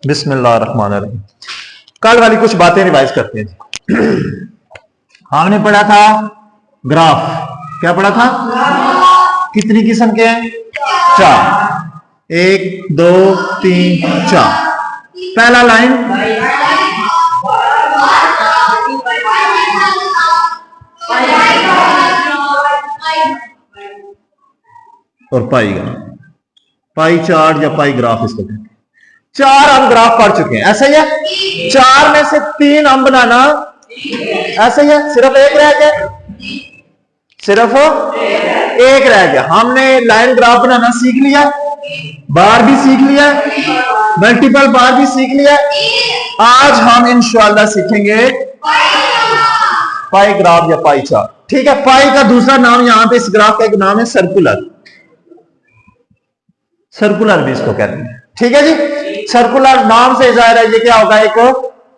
बिस्मिल्लाहिर्रहमानिर्रहीम। कल वाली कुछ बातें रिवाइज करते हैं। हमने पढ़ा था ग्राफ। क्या पढ़ा था? कितनी किस्म के हैं? 4। 1 2 3 4। पहला लाइन और पाई ग्राफ, पाई चार्ट या पाई ग्राफ इसको कहते हैं। 4 हम ग्राफ पढ़ चुके हैं, ऐसा ही है। 4 में से 3 हम बनाना, ऐसा ही है। सिर्फ एक रह गया, सिर्फ एक रह गया। हमने लाइन ग्राफ बनाना सीख लिया, बार भी सीख लिया, मल्टीपल बार भी सीख लिया। आज हम इंशाल्लाह सीखेंगे पाई ग्राफ या पाई चार्ट। ठीक है। पाई का दूसरा नाम यहां पे इस ग्राफ का एक नाम है सर्कुलर। सर्कुलर भी इसको कहते हैं। ठीक है जी। सर्कुलर नाम से जाहिर है ये क्या होगा, एक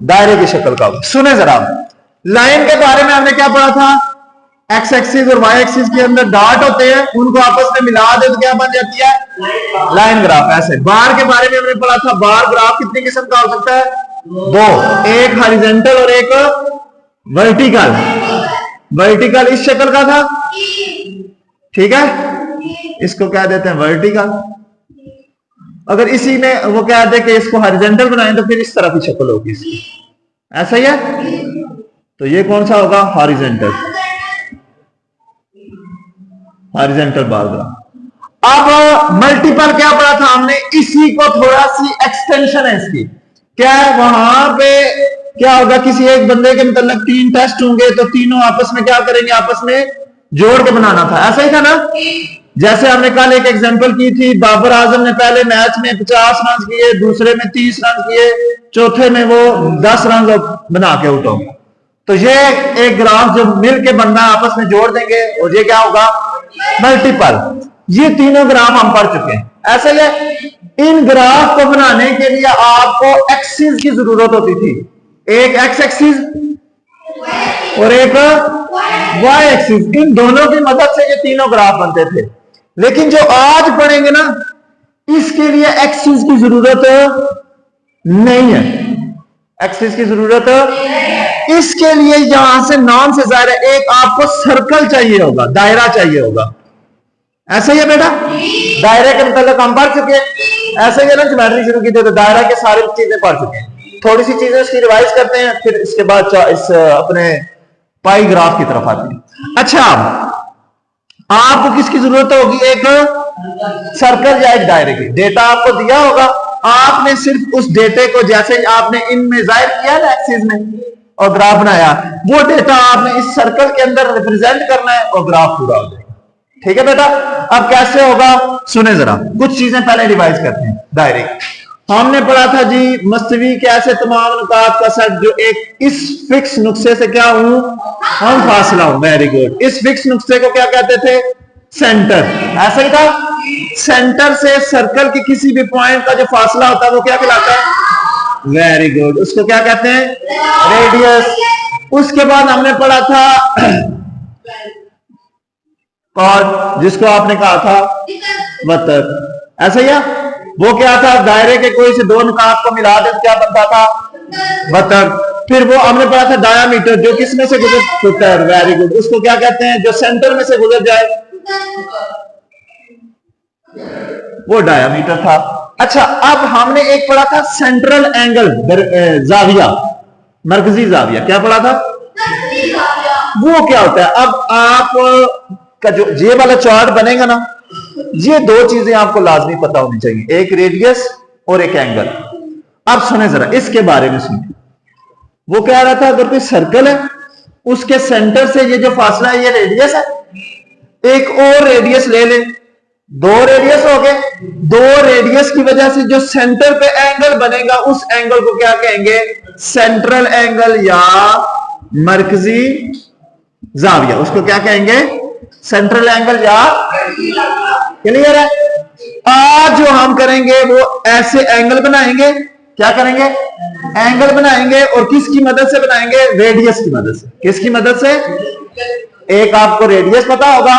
दायरे की शक्ल का होगा। सुने जरा, लाइन के बारे में हमने क्या पढ़ा था? एक्स एक्सिस और वाई एक्सिस के अंदर डॉट होते हैं, उनको आपस में मिला दे तो क्या बन जाती है? Line graph. ऐसे बार के बारे में हमने पढ़ा था, बार ग्राफ कितनी किस्म का हो सकता है? 2, एक हॉरिजॉन्टल और एक वर्टिकल। वर्टिकल इस शक्ल का था, ठीक है, इसको क्या देते हैं? वर्टिकल। अगर इसी में वो क्या कहते हैं कि इसको हॉरिजॉन्टल बनाएं तो फिर इस तरह की शक्ल होगी इसकी, ऐसा ही है। तो ये कौन सा होगा? Horizontal, horizontal bar graph. अब मल्टीपल क्या पढ़ा था हमने? इसी को थोड़ा सी एक्सटेंशन है इसकी। क्या है वहां पे? क्या होगा, किसी एक बंदे के मतलब 3 टेस्ट होंगे तो तीनों आपस में क्या करेंगे? आपस में जोड़ के बनाना था, ऐसा ही था ना। जैसे हमने कल एक एग्जांपल की थी, बाबर आजम ने पहले मैच में 50 रन किए, दूसरे में 30 रन किए, चौथे में वो 10 रन बना के आउट हो गया। तो ये एक ग्राफ जो मिल के बनना आपस में जोड़ देंगे और ये क्या होगा? मल्टीपल। ये तीनों ग्राफ हम पढ़ चुके हैं, ऐसा ही है। इन ग्राफ को बनाने के लिए आपको एक्सिस की जरूरत होती थी। एक एक्स एक्सिस और एक वाई एक्सिस, इन दोनों की मदद से ये तीनों ग्राफ बनते थे। लेकिन जो आज पढ़ेंगे ना, इसके लिए एक्सिस की जरूरत नहीं है। एक्सिस की जरूरत, इसके लिए यहां से नाम से जाहिर है एक आपको सर्कल चाहिए होगा, दायरा चाहिए होगा, ऐसा ही है बेटा। दायरे के मतलब हम पढ़ चुके हैं, ऐसे ही है ना। ज्योमेट्री शुरू की थी तो दायरा के सारी चीजें पढ़ चुके हैं। थोड़ी सी चीजें इसकी रिवाइज करते हैं, फिर इसके बाद इस अपने पाई ग्राफ की तरफ आते हैं। अच्छा, आपको किसकी जरूरत होगी? एक सर्कल या एक दायरे की। डेटा आपको दिया होगा, आपने सिर्फ उस डेटे को जैसे आपने इनमें जाहिर किया ना एक्सिस में और ग्राफ बनाया, वो डेटा आपने इस सर्कल के अंदर रिप्रेजेंट करना है और ग्राफ पूरा हो जाएगा। ठीक है बेटा। अब कैसे होगा सुने जरा, कुछ चीजें पहले रिवाइज करते हैं। दायरे हमने पढ़ा था जी, मस्तवी के ऐसे तमाम नुकात का सेट जो एक इस फिक्स नुक्से से क्या हूं? हम फासला हूं। Very good. इस फिक्स नुक्से को क्या कहते थे? सेंटर। ऐसा ही था। सेंटर से सर्कल के किसी भी पॉइंट का जो फासला होता है वो क्या कहलाता है? Very good. उसको क्या कहते हैं? रेडियस। उसके बाद हमने पढ़ा था कॉर्ड, जिसको आपने कहा था वतर। ऐसा ही है। वो क्या था? दायरे के कोई से दो नुकात को मिला दे क्या बनता था? वतर। फिर वो हमने पढ़ा था डायामीटर, जो किस में से गुजर? Very good. उसको क्या कहते हैं? जो सेंटर में से गुजर जाए वो डायामीटर था। अच्छा, अब हमने एक पढ़ा था सेंट्रल एंगल, जाविया, मरकजी जाविया। क्या पढ़ा था? वो क्या होता है? अब आप का जो ये वाला चार्ट बनेगा ना, ये 2 चीजें आपको लाजमी पता होनी चाहिए, एक रेडियस और एक एंगल। अब सुने जरा इसके बारे में सुनिए। वो कह रहा था अगर कोई सर्कल है, उसके सेंटर से ये जो फासला है ये रेडियस है, एक और रेडियस ले ले, 2 रेडियस हो गए। 2 रेडियस की वजह से जो सेंटर पे एंगल बनेगा उस एंगल को क्या कहेंगे? सेंट्रल एंगल या मरकजी जाविया। उसको क्या कहेंगे? सेंट्रल एंगल या। क्लियर है? आज जो हम करेंगे वो ऐसे एंगल बनाएंगे। क्या करेंगे? एंगल बनाएंगे। और किसकी मदद से बनाएंगे? रेडियस की मदद से। किसकी मदद से? एक आपको रेडियस पता होगा,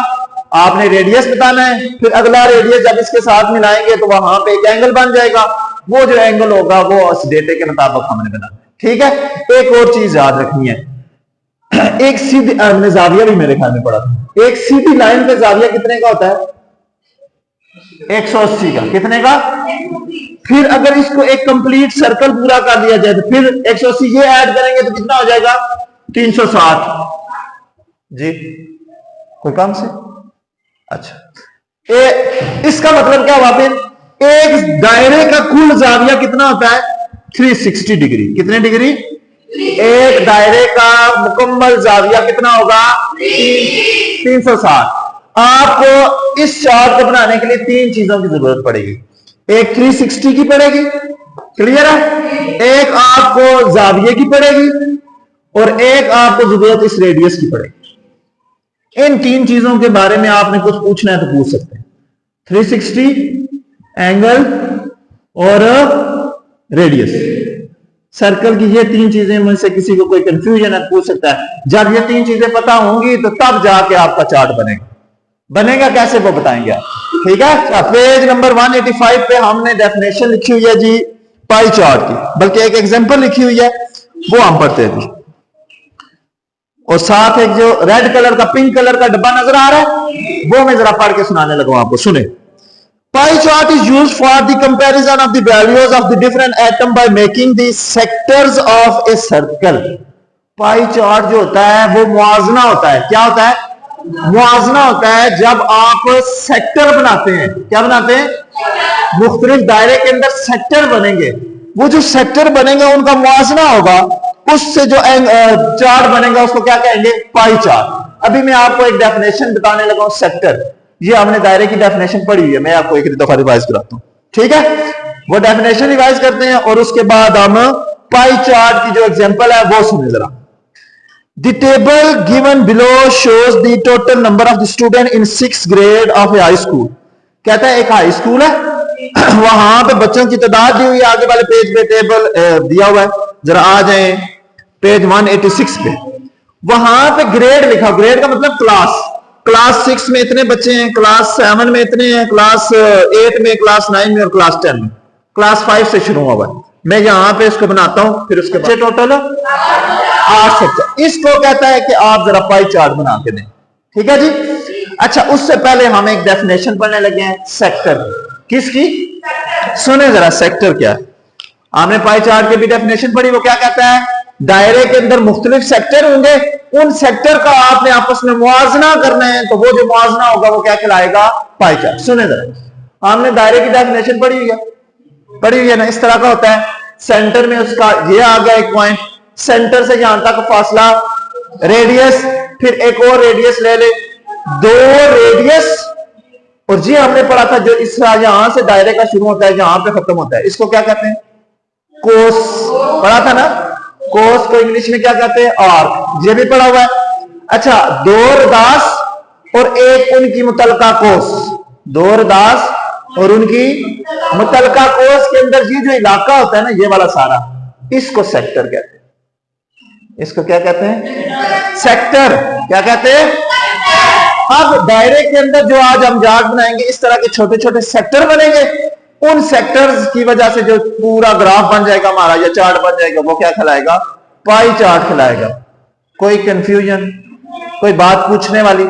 आपने रेडियस बताना है, फिर अगला रेडियस जब इसके साथ मिलाएंगे तो वहां पे एक एंगल बन जाएगा। वो जो एंगल होगा वो उस डेटे के मुताबिक हमने बनाना है। ठीक है, एक और चीज याद रखनी है, एक सीधी हमने जाविया भी मेरे ख्याल में पढ़ा था, एक सीधी लाइन पे जाविया कितने का होता है? 180 का। कितने का? फिर अगर इसको एक कंप्लीट सर्कल पूरा कर दिया जाए तो फिर 180 ये ऐड करेंगे तो कितना हो जाएगा? 360। जी कोई काम से? अच्छा, इसका मतलब क्या हुआ? फिर एक दायरे का कुल जाविया कितना होता है? 360 डिग्री। कितने डिग्री? एक दायरे का मुकम्मल जाविया कितना होगा? 360। आपको इस चार्ट को बनाने के लिए तीन चीजों की जरूरत पड़ेगी। एक 360 की पड़ेगी, क्लियर है, एक आपको जाविये की पड़ेगी और एक आपको जरूरत इस रेडियस की पड़ेगी। इन तीन चीजों के बारे में आपने कुछ पूछना है तो पूछ सकते हैं। 360, एंगल और रेडियस। सर्कल की ये तीन चीजें में से किसी को कोई कंफ्यूजन है पूछ सकता है। जब ये तीन चीजें पता होंगी तो तब जाके आपका चार्ट बनेगा। बनेगा कैसे वो बताएंगे आप। ठीक है, पेज नंबर 185 पे हमने डेफिनेशन लिखी हुई है जी पाई चार्ट की, बल्कि एक एग्जांपल लिखी हुई है वो हम पढ़ते हैं जी। और साथ एक जो रेड कलर का पिंक कलर का डब्बा नजर आ रहा है वो मैं जरा पढ़ के सुनाने लगा आपको, सुने। Pie chart is used for the comparison of the values of the different atom by making the sectors of a circle. Pie chart जो होता है वो मुआवजना होता है। क्या होता है? मुआवजना होता है जब आप सेक्टर बनाते हैं। क्या बनाते हैं? मुख्तलिफ दायरे के अंदर सेक्टर बनेंगे, वो जो सेक्टर बनेंगे उनका मुआवजना होगा, उससे जो चार्ट बनेगा उसको क्या कहेंगे? Pie chart. अभी मैं आपको एक डेफिनेशन बताने लगा हूं सेक्टर। ये हमने दायरे की डेफिनेशन पढ़ी हुई है, मैं आपको एक दफा रिवाइज कराता हूं। ठीक है, वो डेफिनेशन रिवाइज करते हैं और उसके बाद हम पाई चार्ट की जो एग्जांपल है वो सुने जरा। The table given below shows the total number of the student in 6th grade of a high school। कहता है एक हाई स्कूल है, वहां पे बच्चों की तादाद दी हुई है। आगे वाले पेज पे टेबल दिया हुआ है, जरा आ जाए पेज 186 पे। वहां पे ग्रेड लिखा, ग्रेड का मतलब क्लास। क्लास 6 में इतने बच्चे हैं, क्लास 7 में इतने हैं, क्लास 8 में, क्लास 9 में और क्लास 10 में। क्लास 5 से शुरू हुआ है। मैं यहां पे इसको बनाता हूं, फिर उसके बाद टोटल 8 सेक्टर। इसको कहता है कि आप जरा पाई चार्ट बना के दें। ठीक है जी। अच्छा, उससे पहले हम एक डेफिनेशन पढ़ने लगे हैं सेक्टर। किसकी? सुने जरा, सेक्टर क्या है। हमने पाई चार्ट की भी डेफिनेशन पढ़ी, वो क्या कहता है? दायरे के अंदर मुख्तलिफ सेक्टर होंगे, उन सेक्टर का आपने आपस में मुआवजना करना है, तो वो जो मुआवजना होगा वो क्या कहलाएगा? Pie chart. सुने जरा, हमने दायरे की डेफिनेशन पढ़ी हुई है ना। इस तरह का होता है, सेंटर में उसका ये आ गया एक पॉइंट, सेंटर से यहां तक फासला रेडियस, फिर एक और रेडियस ले ले, 2 रेडियस। और जी हमने पढ़ा था जो इस यहां से दायरे का शुरू होता है जहां पे खत्म होता है, इसको क्या कहते हैं? कोस। पढ़ा था ना, कोस को इंग्लिश में क्या कहते हैं? आर्क। ये भी पढ़ा हुआ है। अच्छा, 2 रदास और एक उनकी मुतलका कोस। 2 रदास और उनकी मुतलका कोस के अंदर ये जो इलाका होता है ना, ये वाला सारा, इसको सेक्टर कहते हैं। इसको क्या कहते हैं? सेक्टर। क्या कहते हैं? अब दायरे के अंदर जो आज हम चार्ट बनाएंगे, इस तरह के छोटे छोटे सेक्टर बनेंगे। उन सेक्टर्स की वजह से जो पूरा ग्राफ बन जाएगा हमारा, या चार्ट बन जाएगा, वो क्या कहलाएगा? पाई चार्ट कहलाएगा। कोई कंफ्यूजन, कोई बात पूछने वाली?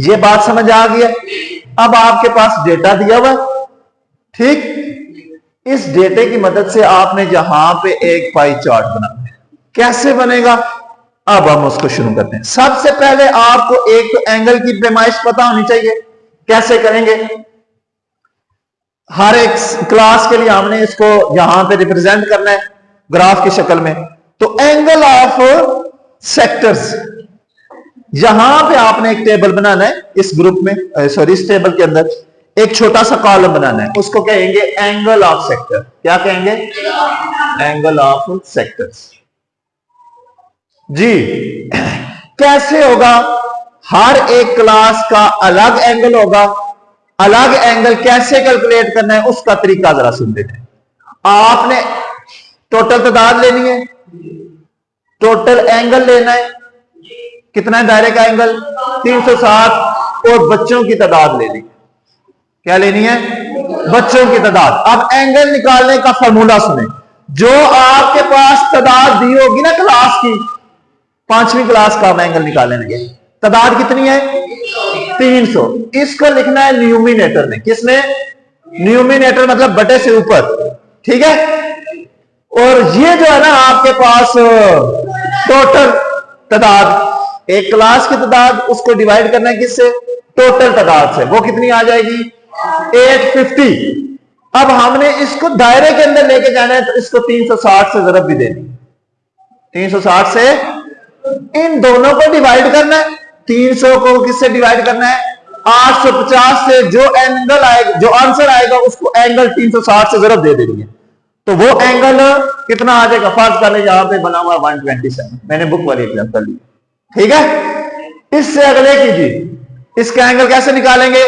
ये बात समझ आ गई है। अब आपके पास डेटा दिया हुआ है, ठीक, इस डेटे की मदद से आपने जहां पे एक पाई चार्ट बनाना है। कैसे बनेगा? अब हम उसको शुरू करते हैं। सबसे पहले आपको एक तो एंगल की पैमाइश पता होनी चाहिए। कैसे करेंगे? हर एक क्लास के लिए हमने इसको यहां पे रिप्रेजेंट करना है ग्राफ की शक्ल में। तो एंगल ऑफ सेक्टर्स, यहां पे आपने एक टेबल बनाना है इस ग्रुप में, सॉरी इस टेबल के अंदर एक छोटा सा कॉलम बनाना है, उसको कहेंगे एंगल ऑफ सेक्टर। क्या कहेंगे? Angle of sectors. जी कैसे होगा? हर एक क्लास का अलग एंगल होगा। अलग एंगल कैसे कैलकुलेट करना है उसका तरीका जरा सुन लेते हैं। आपने टोटल तादाद लेनी है, टोटल एंगल लेना है। कितना है दायरे का एंगल? 360। और बच्चों की तादाद लेनी है। क्या लेनी है? बच्चों की तादाद। अब एंगल निकालने का फॉर्मूला सुने। जो आपके पास तादाद दी होगी ना क्लास की, 5वीं क्लास का हम एंगल निकालने लगे, तादाद कितनी है 300। इसको लिखना है न्यूमिनेटर में। किसमें? न्यूमिनेटर मतलब बटे से ऊपर, ठीक है। और ये जो है ना आपके पास टोटल तादाद, एक क्लास की तादाद, उसको डिवाइड करना है किससे? टोटल तादाद से। वो कितनी आ जाएगी 850। अब हमने इसको दायरे के अंदर लेके जाना है तो इसको 360 से जरब भी देनी, 360 से इन दोनों को डिवाइड करना है। 300 को किससे डिवाइड करना है? 850 से। जो एंगल आएगा, जो आंसर आएगा उसको एंगल 360 से जरब दे देनी है। तो वो एंगल कितना आ जाएगा? फर्ज कर ले यहां पे बना हुआ 127, मैंने बुक वाली एग्जांपल ली, ठीक है। इससे अगले कीजिए, इसका एंगल कैसे निकालेंगे?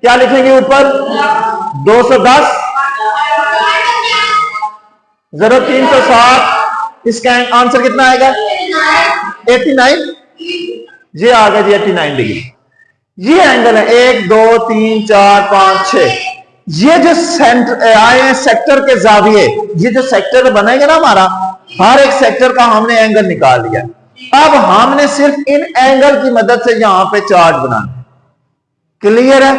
क्या लिखेंगे ऊपर? 210 जरूर 360, इसका आंसर कितना आएगा? 89। ये आ गया जी 89 डिग्री। ये एंगल है 1 2 3 4 5 6। ये जो सेंटर आए सेक्टर के जाविये, ये जो सेक्टर बनेगा ना हमारा, हर एक सेक्टर का हमने एंगल निकाल लिया। अब हमने सिर्फ इन एंगल की मदद से यहां पे चार्ट बनाना। क्लियर है?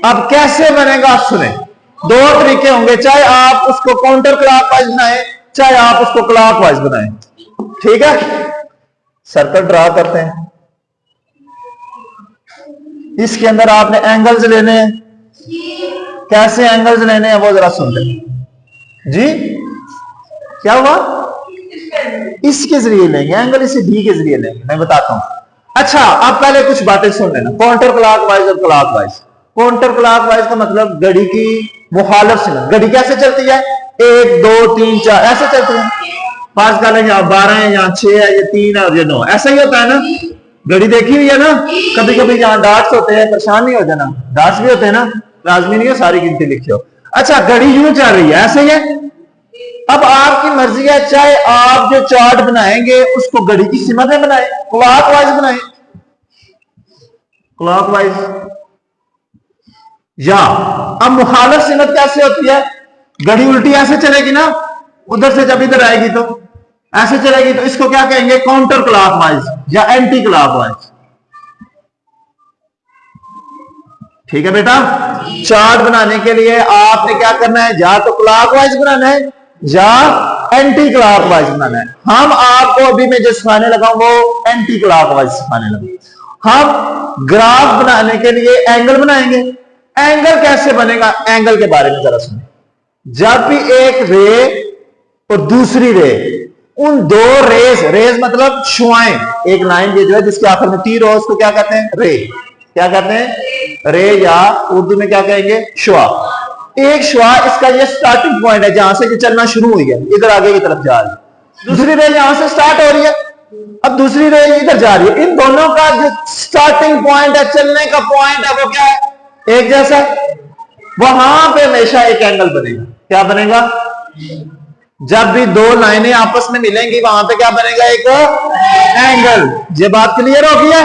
अब कैसे बनेगा आप सुने। दो तरीके होंगे, चाहे आप उसको काउंटर क्लॉकवाइज बनाएं, चाहे आप उसको क्लॉकवाइज बनाएं, ठीक है। सर्कल ड्रा करते हैं, इसके अंदर आपने एंगल्स लेने हैं। कैसे एंगल्स लेने हैं वो जरा सुन लें जी। क्या हुआ? इसके जरिए लेंगे एंगल, इसे डी के जरिए लेंगे, मैं बताता हूं। अच्छा, अब पहले कुछ बातें सुन लेना। काउंटर क्लॉकवाइज और क्लॉकवाइज। काउंटर क्लॉकवाइज का मतलब घड़ी की मुखालिफ सिमत। घड़ी कैसे चलती है? 1 2 3 4 ऐसे चलती है। पास कर लेंगे, यहाँ 12 है, यहाँ 6 है, ये 3 है और ये 9, ऐसा ही होता है ना। घड़ी देखी हुई है ना। कभी कभी यहाँ डाट्स होते हैं, परेशान नहीं हो जाना, डाट्स भी होते हैं ना, लाजमी नहीं हो सारी गिनती लिखी हो। अच्छा, घड़ी यूं चल रही है, ऐसे ही है। अब आपकी मर्जी है, चाहे आप जो चार्ट बनाएंगे उसको घड़ी की सिमत में बनाए, क्लॉकवाइज बनाए, क्लॉकवाइज। या अब मुखालिफ सिमत कैसे होती है? घड़ी उल्टी ऐसे चलेगी ना, उधर से जब इधर आएगी तो ऐसे चलेगी, तो इसको क्या कहेंगे? काउंटर क्लॉकवाइज या एंटी क्लॉकवाइज, ठीक है बेटा। चार्ट बनाने के लिए आपने क्या करना है? या तो क्लॉकवाइज बनाना है या एंटी क्लॉकवाइज बनाना है। हम आपको अभी मैं जो सिखाने लगा वो एंटी क्लॉकवाइज सिखाने लगा। हम ग्राफ बनाने के लिए एंगल बनाएंगे। एंगल कैसे बनेगा? एंगल के बारे में जरा सुनिए। जब भी एक रे और दूसरी रे, उन दो रेज, रेज मतलब शुआएं, एक लाइन ये जो है जिसके आखिर में तीर हो उसको क्या कहते हैं? रे। क्या कहते हैं? रे, या उर्दू में क्या कहेंगे? शुआ। एक शुआ, इसका ये स्टार्टिंग पॉइंट है जहां से ये चलना शुरू हुई है, इधर आगे की तरफ जा रही है। दूसरी रे यहां से स्टार्ट हो रही है, अब दूसरी रे इधर जा रही है। इन दोनों का जो स्टार्टिंग पॉइंट है, चलने का पॉइंट है, वो क्या है? एक जैसा। वहां पे हमेशा एक एंगल बनेगा। क्या बनेगा? जब भी दो लाइनें आपस में मिलेंगी वहां पे क्या बनेगा? एक एंगल। ये बात क्लियर हो गई है?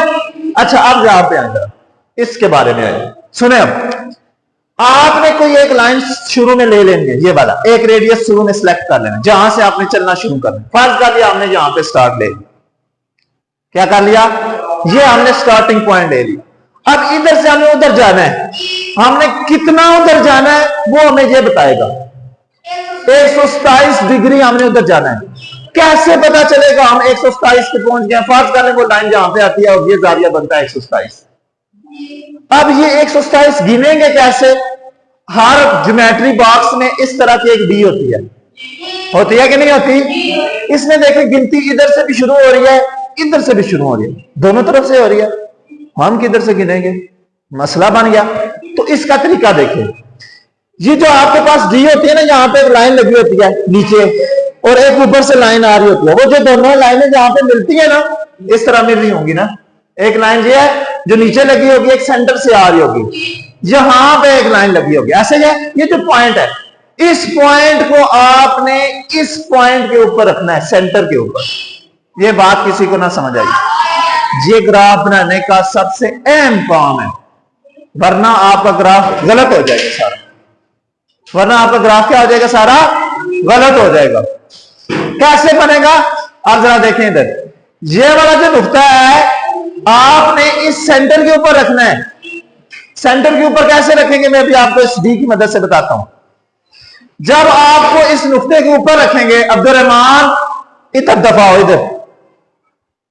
अच्छा, अब यहां पे एंगल, इसके बारे में आए सुने। अब आपने कोई एक लाइन शुरू में ले लेंगे, ये वाला एक रेडियस शुरू में सिलेक्ट कर लेना, जहां से आपने चलना शुरू करना। फर्ज कर लिया हमने यहां पे स्टार्ट ले लिया। क्या कर लिया? ये हमने स्टार्टिंग पॉइंट ले लिया। अब इधर से हमें उधर जाना है। हमने कितना उधर जाना है वो हमें ये बताएगा। 127 डिग्री हमने उधर जाना है। कैसे पता चलेगा हम 127 पे पहुंच गए? फर्ज कर ले वो लाइन जहां पे आती है और ये जाविया बनता है 127। अब ये 127 गिनेंगे कैसे? हर ज्योमेट्री बॉक्स में इस तरह की एक डी होती है कि नहीं होती? इसमें देखिए गिनती इधर से भी शुरू हो रही है, इधर से भी शुरू हो रही है, दोनों तरफ से हो रही है। हम किधर से गिनेंगे? मसला बन गया। तो इसका तरीका देखिए। ये जो आपके पास डी होती है ना, यहाँ पे एक लाइन लगी होती है नीचे और एक ऊपर से लाइन आ रही होती है। वो जो दोनों लाइनें जहां पे मिलती है ना, इस तरह मिल रही होंगी ना। एक लाइन ये है जो नीचे लगी होगी, एक सेंटर से आ रही होगी, यहां पे एक लाइन लगी होगी, ऐसे ही है। ये जो पॉइंट है, इस पॉइंट को आपने इस पॉइंट के ऊपर रखना है, सेंटर के ऊपर। ये बात किसी को ना समझ आई। ये ग्राफ बनाने का सबसे अहम काम है, वरना आपका ग्राफ गलत हो जाएगा सारा। वरना आपका ग्राफ क्या हो जाएगा, सारा गलत हो जाएगा। कैसे बनेगा आप जरा देखें इधर, ये वाला जो नुक्ता है आपने इस सेंटर के ऊपर रखना है। सेंटर के ऊपर कैसे रखेंगे मैं अभी आपको इस डी की मदद से बताता हूं। जब आपको इस नुक्ते के ऊपर रखेंगे, अब्दुल रहमान इधर दफा हो, इधर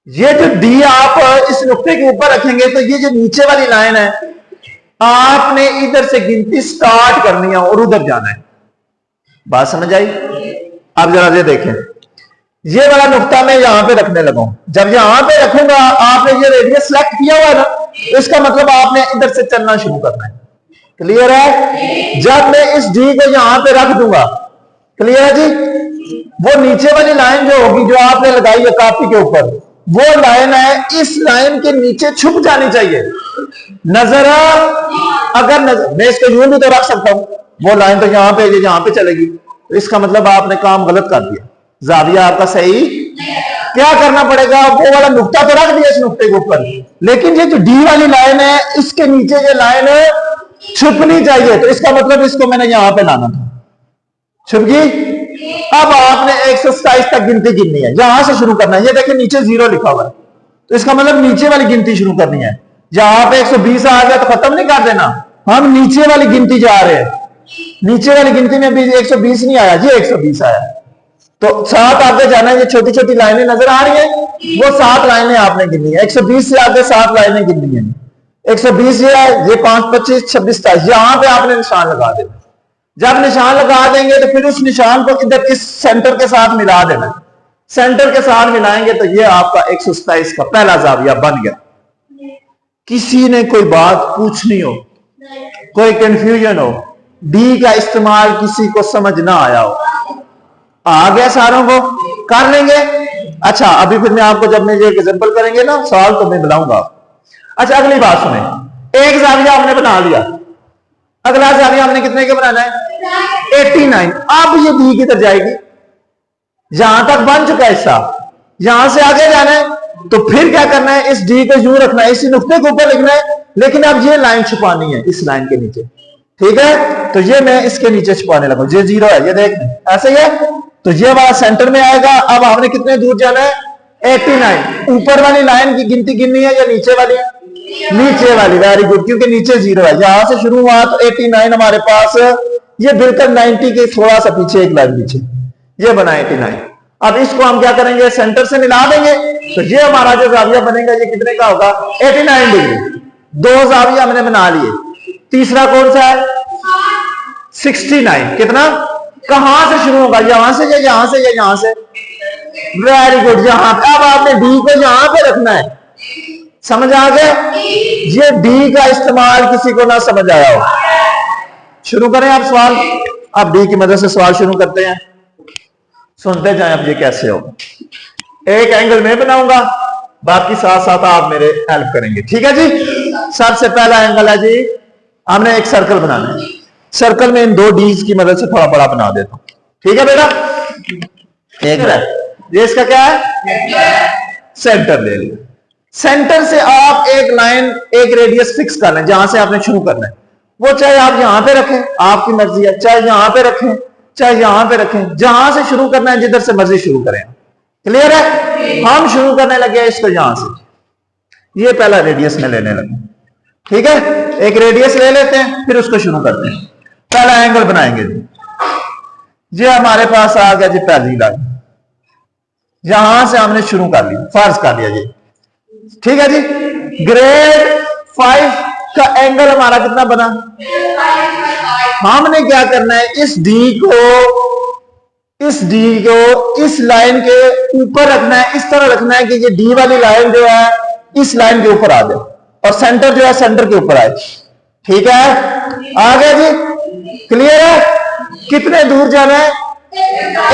ये जो डी आप इस नुक्ते के ऊपर रखेंगे तो ये जो नीचे वाली लाइन है आपने इधर से गिनती स्टार्ट करनी है और उधर जाना है। बात समझ आई? अब जरा ये देखें, ये वाला नुक्ता मैं यहां पे रखने लगा हूं। जब यहां पे रखूंगा आपने ये रेडियस सिलेक्ट किया हुआ है ना, इसका मतलब आपने इधर से चलना शुरू करना है। क्लियर है? जब मैं इस डी को यहां पे रख दूंगा, क्लियर है जी, वो नीचे वाली लाइन जो होगी जो आपने लगाई है कापी के ऊपर, वो लाइन है इस लाइन के नीचे छुप जानी चाहिए। नजर अगर मैं इसको यूं भी तो रख सकता हूं, वो लाइन तो यहां पे चलेगी, तो इसका मतलब आपने काम गलत कर दिया, जाविया आपका सही। क्या करना पड़ेगा, वो वाला नुक्ता तो रख दिया इस नुक्ते के ऊपर, लेकिन ये जो डी वाली लाइन है इसके नीचे ये लाइन छुपनी चाहिए, तो इसका मतलब इसको मैंने यहां पे लाना था, छुप गई। अब आपने 127 तक गिनती गिननी है, यहां से शुरू करना है। ये देखिए नीचे 0 लिखा हुआ है, तो इसका मतलब नीचे वाली गिनती शुरू करनी है। जहां पे 120 आ गया तो खत्म नहीं कर देना, हम नीचे वाली गिनती जा रहे हैं। नीचे वाली गिनती में भी 120 नहीं आया, ये 120 आया, तो 7 आगे जाना है। ये छोटी छोटी लाइनें नजर आ रही हैं, वो 7 लाइनें आपने गिननी है। 120 से आगे 7 लाइनें गिननी है। 120 ये 5, 25, 26, 27, यहां पे आपने निशान लगा देना। जब निशान लगा देंगे तो फिर उस निशान को इधर इस सेंटर के साथ मिला देना। सेंटर के साथ मिलाएंगे तो ये आपका 127 का पहला जाविया बन गया। किसी ने कोई बात पूछनी हो, कोई कंफ्यूजन हो, डी का इस्तेमाल किसी को समझ ना आया हो, आ गया सारों को कर लेंगे। अच्छा अभी फिर मैं आपको जब मैं ये एग्जांपल करेंगे ना सवाल तो मैं बुलाऊंगा। अच्छा अगली बात सुने, एक जाविया हमने बना लिया, अगला जाविया हमने कितने के बनाना है, 89। अब ये डी किधर जाएगी, यहां तक बन चुका है हिस्सा, यहां से आगे जाना है, तो फिर क्या करना है, इस डी को यूं रखना है, इसी नुक्ते के ऊपर लिखना है, लेकिन अब ये लाइन छुपानी है इस लाइन के नीचे, ठीक है। तो ये मैं इसके नीचे छुपाने लगा, ये 0 है, ये देख ऐसे ही है, तो ये वाला सेंटर में आएगा। अब हमने कितने दूर जाना है, 89। ऊपर वाली लाइन की गिनती गिननी है या नीचे वाली, नीचे वाली, वेरी गुड, क्योंकि नीचे 0 है। यहां से शुरू हुआ तो 89 हमारे पास, ये बिल्कुल 90 के थोड़ा सा पीछे एक लाइन पीछे, ये बना 89। अब इसको हम क्या करेंगे, सेंटर से मिला देंगे, तो ये हमारा जो जाविया बनेगा ये कितने का होगा, 89 डिग्री। 2 जाविया हमने बना लिए, तीसरा कौन सा है, 69। कितना, कहां से शुरू होगा, यहां से या यहां से या यहां से, वेरी गुड, यहां पे। अब आपने डी को यहां पे रखना है, समझ आ गया। ये डी का इस्तेमाल किसी को ना समझ आया हो, शुरू करें आप सवाल। अब डी की मदद से सवाल शुरू करते हैं, सुनते जाएं अब ये कैसे होगा। एक एंगल में बनाऊंगा, बाकी साथ साथ आप मेरे हेल्प करेंगे, ठीक है जी। सबसे पहला एंगल है जी, हमने एक सर्कल बनाना है, सर्कल में इन 2 डीज की मदद से थोड़ा बड़ा बना देता हूं, ठीक है बेटा। एक है ये, इसका क्या है, सेंटर ले लिया। सेंटर से आप एक लाइन, एक रेडियस फिक्स कर लें, जहां से आपने शुरू करना है। वो चाहे आप यहां पे रखें, आपकी मर्जी है, चाहे यहां पे रखें, चाहे यहां पे रखें, जहां से शुरू करना है, जिधर से मर्जी शुरू करें। क्लियर है? हम शुरू करने लगे इसको यहां से, ये पहला रेडियस में लेने लगे, ठीक है। एक रेडियस ले लेते हैं, फिर उसको शुरू करते हैं, पहला एंगल बनाएंगे जी। ये हमारे पास आ गया जी पहली लाइन, यहां से हमने शुरू कर लिया, फर्ज कर लिया जी, ठीक है जी। ग्रेड 5 का एंगल हमारा कितना बना, हमने क्या करना है, इस डी को इस लाइन के ऊपर रखना है, इस तरह रखना है कि ये डी वाली लाइन जो है इस लाइन के ऊपर आ जाए और सेंटर जो है सेंटर के ऊपर आए, ठीक है। आ गया जी, क्लियर है। कितने दूर जाना है,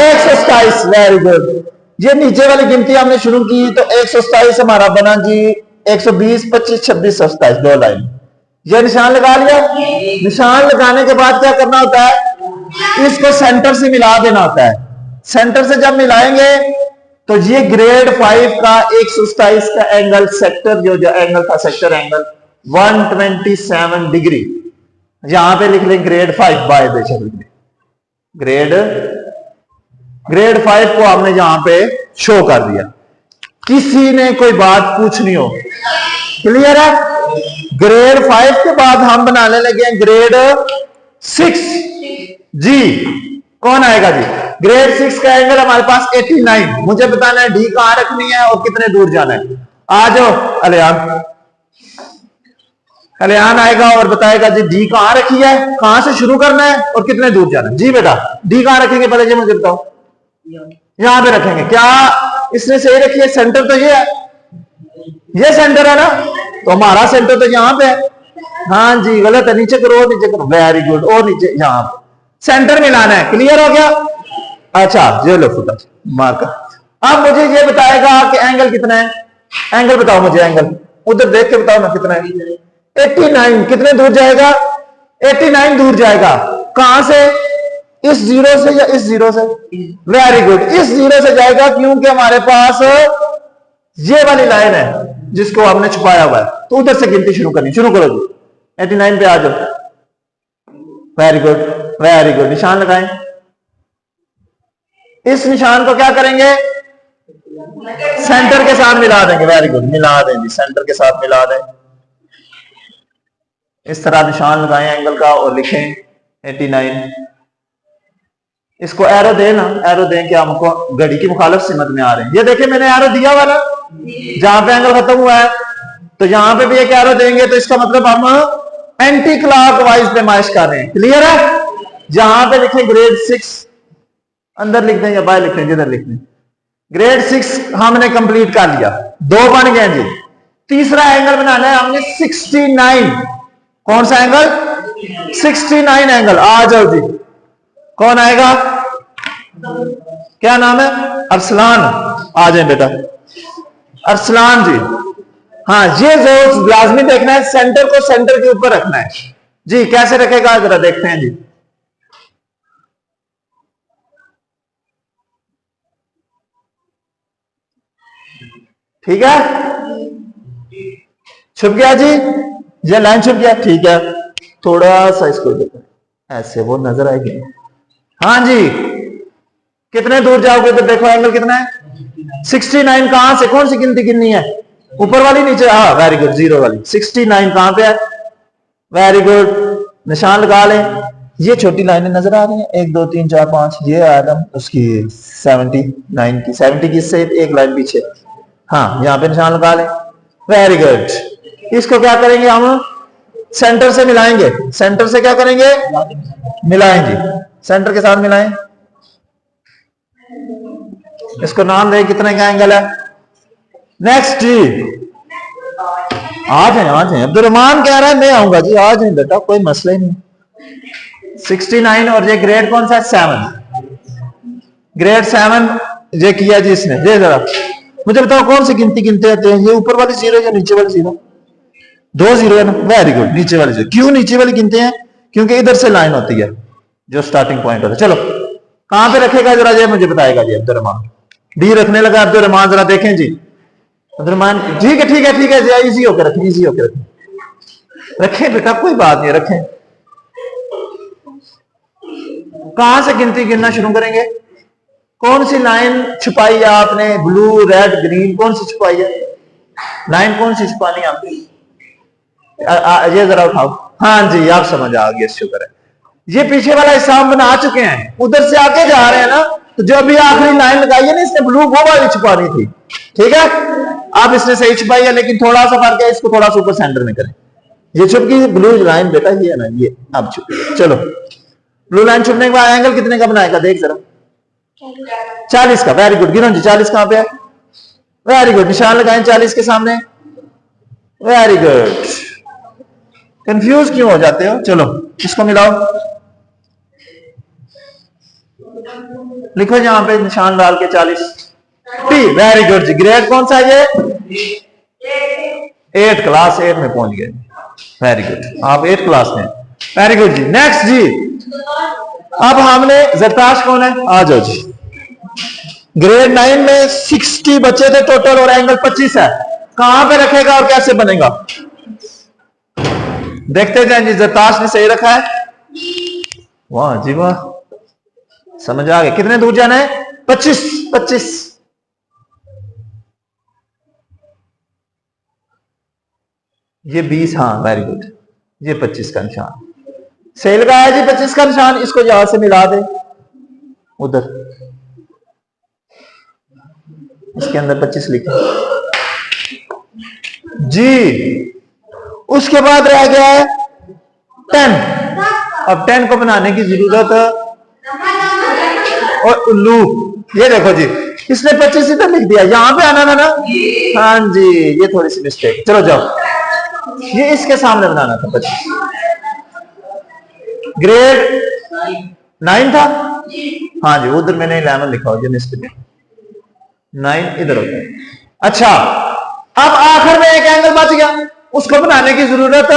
127, वेरी गुड। ये नीचे वाली गिनती हमने शुरू की तो 127 हमारा बना जी, 120, 25, 26, 27, 2 लाइन। ये निशान लगा लिया। निशान लगाने के बाद क्या करना होता है, इसको सेंटर से मिला देना होता है। सेंटर से जब मिलाएंगे तो ये ग्रेड 5 का 127 का एंगल, सेक्टर जो एंगल था, सेक्टर एंगल 127 डिग्री, यहां पे लिख लें ग्रेड 5 बाय बेशक लिख लें, ग्रेड 5 को हमने यहां पे शो कर दिया। किसी ने कोई बात पूछनी हो, क्लियर है? ग्रेड 5 के बाद हम बनाने लगे ग्रेड 6 जी। कौन आएगा जी? ग्रेड 6 का एंगल हमारे पास 89। मुझे बताना है डी कहां रखनी है और कितने दूर जाना है। आ जाओ अलियान, कल्याण आएगा और बताएगा जी डी कहां रखी है, कहां से शुरू करना है और कितने दूर जाना है। जी बेटा डी कहां रखेंगे पहले जी मुझे बताओ। यहां पे रखेंगे। क्या इसने सही रखी है? सेंटर तो ये है, ये सेंटर है ना, तो हमारा सेंटर तो यहां पे है। हाँ जी गलत है, नीचे करो नीचे करो, वेरी गुड, और नीचे यहां सेंटर मिलाना है। क्लियर हो गया? अच्छा ये लो फुटा मार्कर। अब मुझे ये बताएगा कि एंगल कितना है। एंगल बताओ मुझे, एंगल उधर देख के बताओ ना कितना है। 89 कितने दूर जाएगा? 89 दूर जाएगा। कहां से? इस जीरो से या इस जीरो से? वेरी गुड, इस जीरो से जाएगा, क्योंकि हमारे पास ये वाली लाइन है जिसको हमने छुपाया हुआ है, तो उधर से गिनती शुरू करनी। शुरू करो जी, 89 पे आ जाओ। वेरी गुड वेरी गुड, निशान लगाएं। इस निशान को क्या करेंगे? सेंटर के साथ मिला देंगे। वेरी गुड, मिला देंगे, सेंटर के साथ मिला दें। इस तरह निशान लगाएं एंगल का और लिखें 89। इसको एरो दें ना, एरो दें कि हमको घड़ी की मुखालिफ सिमत में आ रहे हैं। ये देखिए मैंने एरो दिया हुआ ना, जहां पे एंगल खत्म हुआ है, तो यहां पे भी एक एरो देंगे, तो इसका मतलब हम एंटी क्लॉकवाइज पे माइश कर रहे हैं। क्लियर है? जहां पे लिखें ग्रेड 6, अंदर लिख दें या बाहर लिख दें, जिधर लिख दें। ग्रेड 6 हमने कंप्लीट कर लिया, 2 बन गए जी। तीसरा एंगल बनाना है हमने 69। कौन सा एंगल? 69 एंगल। आ जाओ जी, कौन आएगा? क्या नाम है? अरसलान। आ जाए बेटा, अरसलान जी। हाँ ये जो लाजमी देखना है, सेंटर को सेंटर के ऊपर रखना है जी। कैसे रखेगा जरा देखते हैं जी। ठीक है, छुप गया जी, ये लाइन छुप गया। ठीक है, थोड़ा सा इसको देखो, ऐसे वो नजर आएगी। हाँ जी, कितने दूर जाओगे तो देखो एंगल कितना है? 69। कहां से? कौन सी गिनती गिननी है? ऊपर वाली नीचे? हाँ वेरी गुड, जीरो वाली। 69 कहां पे है? वेरी गुड, निशान लगा लें। ये छोटी लाइनें नजर आ रही हैं, 1 2 3 4 5। ये आदम उसकी 79 की, 70 की से एक लाइन पीछे। हाँ यहाँ पे निशान लगा लें। वेरी गुड, इसको क्या करेंगे हम? सेंटर से मिलाएंगे। सेंटर से क्या करेंगे? मिलाएंगे, सेंटर के साथ मिलाएं। इसको नाम दें, कितने का एंगल है? नेक्स्ट जी, आ जाए अब्दुलरहमान कह रहा है मैं आऊंगा जी। आ जाए बेटा, कोई मसला ही नहीं। 69 और ये ग्रेड कौन सा है? 7। ग्रेड 7 ये किया जी इसने। ये जरा मुझे बताओ कौन सी गिनती गिनते रहते हैं? ये ऊपर वाली जीरो या नीचे वाली जीरो? 2 जीरो है ना। वेरी गुड, नीचे वाली जीरो। क्यों नीचे वाली गिनते हैं? क्योंकि इधर से लाइन होती है जो स्टार्टिंग पॉइंट होता है। चलो कहां पे रखेगा जरा ये मुझे बताएगा जी अब्दुलरहमान। डी रखने लगा अब्दुलरहमान, जरा देखें जी अब्दुलरहमान। ठीक है ठीक है ठीक है जी, इजी होकर रखें, इजी होकर रखें। रखें बेटा, कोई बात नहीं, रखें। कहां से गिनती गिनना शुरू करेंगे? कौन सी लाइन छुपाई है आपने? ब्लू रेड ग्रीन, कौन सी छुपाई है लाइन? कौन सी छुपानी है आपने? ये जरा उठाओ। हाँ जी, आप समझ आ गया, शुक्र है। ये पीछे वाला हिस्सा हम बना चुके हैं, उधर से आगे जा रहे हैं ना, तो जो अभी आखिरी लाइन लगाई है ना इसने ब्लू, वो वाली छुपानी थी। ठीक है, आप इसने सही छुपाई है, लेकिन थोड़ा सा फर्क है, इसको थोड़ा सा ऊपर सेंटर में करें। ये छुप गई ब्लू लाइन बेटा, ये है ना, ये अब छुप गई। चलो ब्लू लाइन छुपने के बाद एंगल कितने का बनाएगा देख जरा? 40 का। वेरी गुड, गिनो जी 40 कहां पे है? वेरी गुड, निशान लगाएं 40 के सामने। वेरी गुड, कंफ्यूज क्यों हो जाते हो? चलो इसको मिलाओ, लिखो यहां पे निशान डाल के 40 टी। वेरी गुड जी, ग्रेड कौन सा है ये? 8, क्लास 8 में पहुंच गए। वेरी गुड, आप 8 क्लास में। वेरी गुड जी। नेक्स्ट जी, अब हमने जरताश कौन है? आ जाओ जी। ग्रेड 9 में 60 बच्चे थे टोटल और एंगल 25 है। कहां पे रखेगा और कैसे बनेगा देखते जाए जी। जरताश ने सही रखा है, वाह जी वाह। समझ आ गया? कितने दूर जाना है? 25 25। ये 20, हाँ वेरी गुड। ये 25 का निशान सही लगाया जी। 25 का निशान, इसको यहां से मिला दे उधर, इसके अंदर 25 लिखे जी। उसके बाद रह गया है 10। अब 10 को बनाने की जरूरत और उल्लू, ये देखो जी, इसने 25 इधर लिख दिया, यहां पे आना था ना। हाँ जी, ये थोड़ी सी मिस्टेक। चलो जाओ, ये इसके सामने बनाना था 25। ग्रेड 9 था, हाँ जी, उधर मैंने 11 लिखा हो, 9 इधर होता है। अच्छा, अब आखिर में एक एंगल बच गया, उसको बनाने की जरूरत,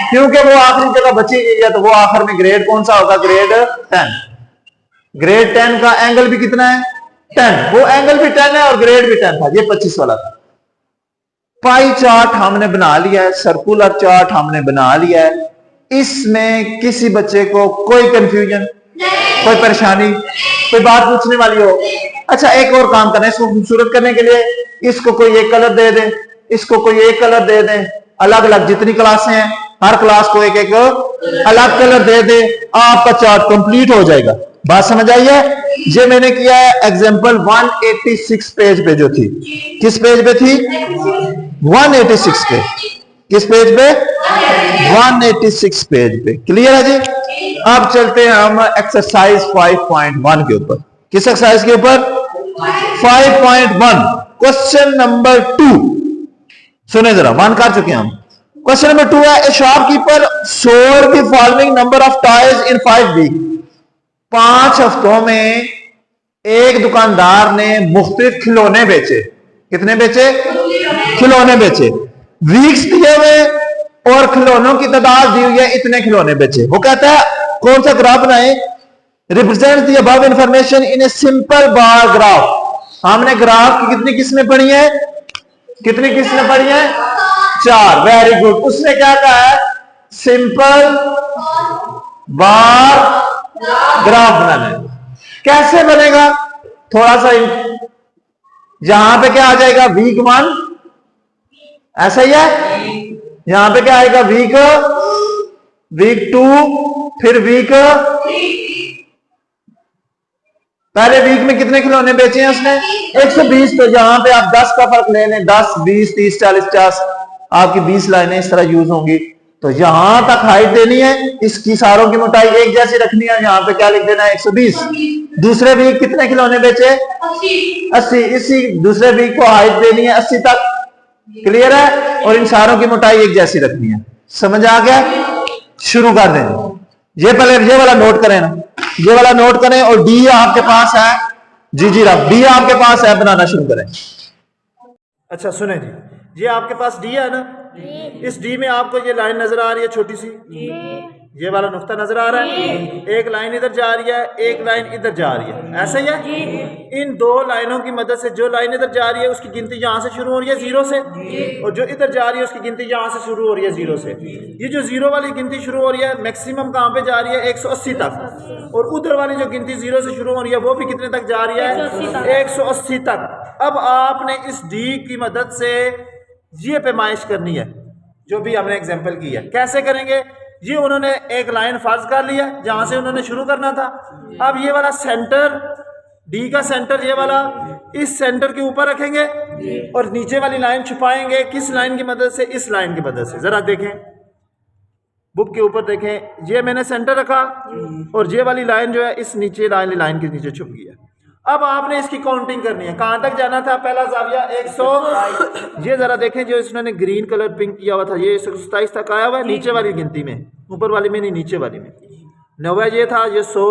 क्योंकि वो आखिरी जगह बची गई है, तो वो आखिर में ग्रेड कौन सा होगा? ग्रेड 10। ग्रेड 10 का एंगल भी कितना है? 10। वो एंगल भी 10 है और ग्रेड भी 10 था, ये 25 वाला था। पाई चार्ट हमने बना लिया है, सर्कुलर चार्ट हमने बना लिया है। इसमें किसी बच्चे को कोई कंफ्यूजन, कोई परेशानी, कोई बात पूछने वाली हो? अच्छा, एक और काम करना है इसको खूबसूरत करने के लिए, इसको कोई एक कलर दे दे, इसको कोई एक कलर दे दे, अलग अलग जितनी क्लासें हैं हर क्लास को एक एक अलग कलर दे दे, आपका चार्ट कंप्लीट हो जाएगा। बात समझ आई है? ये मैंने किया है एग्जांपल 186 पेज पे जो थी। किस पेज पे थी? 186 पे। किस पेज पे? 186 पेज पे। क्लियर है जी? अब चलते हैं हम एक्सरसाइज 5.1 के ऊपर। किस एक्सरसाइज के ऊपर? 5.1 क्वेश्चन नंबर 2। सुने जरा, 1 कर चुके हैं हम। क्वेश्चन नंबर 2 है, a shopkeeper sold the following number of toys in 5 week. 5 हफ्तों में एक दुकानदार ने मुख्तलिफ खिलौने बेचे। कितने बेचे? खिलौने बेचे। वीक्स दिए हुए और खिलौनों की तादाद दी हुई है, इतने खिलौने बेचे। वो कहता है कौन सा ग्राफ बनाए? Represent the above information in a simple bar graph. हमने ग्राफ की कितनी किस्में पढ़ी है? कितनी किस्में पढ़ी है? 4। Very good. उसने क्या कहा है? सिंपल बार ग्राफ बनाना है। कैसे बनेगा? थोड़ा सा यहां पे क्या आ जाएगा? वीक 1, ऐसा ही है। यहां पे क्या आएगा? वीक 2, फिर वीक। पहले वीक में कितने खिलौने बेचे हैं उसने? 120। तो यहां पे आप 10 का फर्क ले लें, 10, 20, 30, 40, 50, आपकी 20 लाइनें इस तरह यूज होंगी। तो यहां तक हाइट देनी है, इसकी सारों की मोटाई एक जैसी रखनी है। यहां पे क्या लिख देना है? 120। दूसरे वीक कितने खिलौने बेचे? 80। इसी दूसरे वीक को हाइट देनी है 80 तक। क्लियर है? और इन सारों की मोटाई एक जैसी रखनी है। समझ आ गया? शुरू कर दें। ये पहले ये वाला नोट करें ना, ये वाला नोट करें। और डी आपके पास है जी, जी राम, डी आपके पास है, बनाना शुरू करें। अच्छा सुने जी, ये आपके पास डी है ना, इस डी में आपको ये लाइन नजर आ रही है छोटी सी, ये वाला नुक्ता नजर आ रहा है। एक लाइन इधर जा रही है, एक लाइन इधर जा रही है, ऐसा ही है। इन दो लाइनों की मदद से जो लाइन इधर जा रही है उसकी गिनती यहाँ से शुरू हो रही है 0 से, और जो इधर जा रही है उसकी गिनती यहाँ से शुरू हो रही है 0 से। ये जो 0 वाली गिनती शुरू हो रही है मैक्सिमम कहाँ पे जा रही है? 180 तक। और उधर वाली जो गिनती 0 से शुरू हो रही है वो भी कितने तक जा रही है? 180 तक। अब आपने इस डी की मदद से ये पैमाइश करनी है जो भी हमने एग्जाम्पल की है। कैसे करेंगे? ये उन्होंने एक लाइन फर्ज कर लिया जहां से उन्होंने शुरू करना था। अब ये वाला सेंटर, डी का सेंटर ये वाला, इस सेंटर के ऊपर रखेंगे और नीचे वाली लाइन छुपाएंगे। किस लाइन की मदद से? इस लाइन की मदद से। जरा देखें, बुक के ऊपर देखें, ये मैंने सेंटर रखा और ये वाली लाइन जो है इस नीचे लाइन के नीचे छुप गई है। अब आपने इसकी काउंटिंग करनी है। कहां तक जाना था? पहला जाविया 100। ये जरा देखें, जो इसने ग्रीन कलर पिंक किया हुआ था ये 127 तक आया हुआ है नीचे वाली गिनती में, ऊपर वाली में नहीं, नीचे वाली में। 90 ये था, ये 100,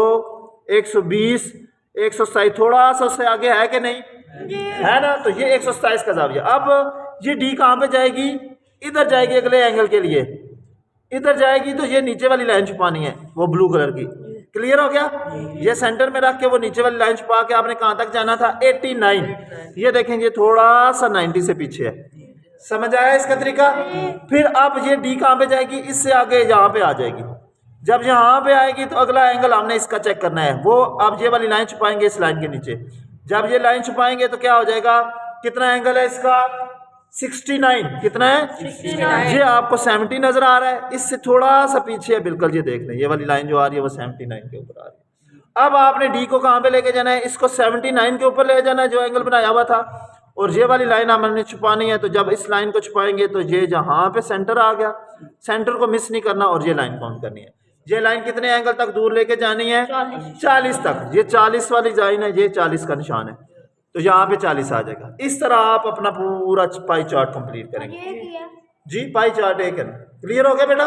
120, 127, थोड़ा सा उससे आगे है कि नहीं है ना? तो ये 127 का जाविया। अब ये डी कहां पे जाएगी? इधर जाएगी अगले एंगल के लिए, इधर जाएगी। तो ये नीचे वाली लाइन छुपानी है, वो ब्लू कलर की। क्लियर हो गया? ये सेंटर में रख के वो नीचे वाली लाइन छुपा के आपने कहां तक जाना था? 89। ये देखेंगे थोड़ा सा 90 से पीछे है। समझ आया इसका तरीका? फिर अब ये डी कहां पे जाएगी? इससे आगे यहाँ पे आ जाएगी। जब यहाँ पे आएगी तो अगला एंगल हमने इसका चेक करना है, वो अब ये वाली लाइन छुपाएंगे इस लाइन के नीचे। जब ये लाइन छुपाएंगे तो क्या हो जाएगा, कितना एंगल है इसका 69, कितना है 69। ये आपको 70 नजर आ रहा है, इससे थोड़ा सा पीछे है बिल्कुल, ये देख लें ये वाली लाइन जो आ रही है वो 79 के ऊपर आ रही है। अब आपने डी को कहाँ पे लेके जाना है, इसको 79 के ऊपर ले जाना है जो एंगल बनाया हुआ था, और ये वाली लाइन हमने छुपानी है। तो जब इस लाइन को छुपाएंगे तो ये जहाँ पे सेंटर आ गया, सेंटर को मिस नहीं करना और ये लाइन काउंट करनी है। ये लाइन कितने एंगल तक दूर लेके जानी है, 40 तक। ये 40 वाली लाइन है, ये 40 का निशान है, तो यहाँ पे 40 आ जाएगा। इस तरह आप अपना पूरा पाई चार्ट कंप्लीट करेंगे। जी पाई चार्ट एक है, क्लियर हो गया बेटा।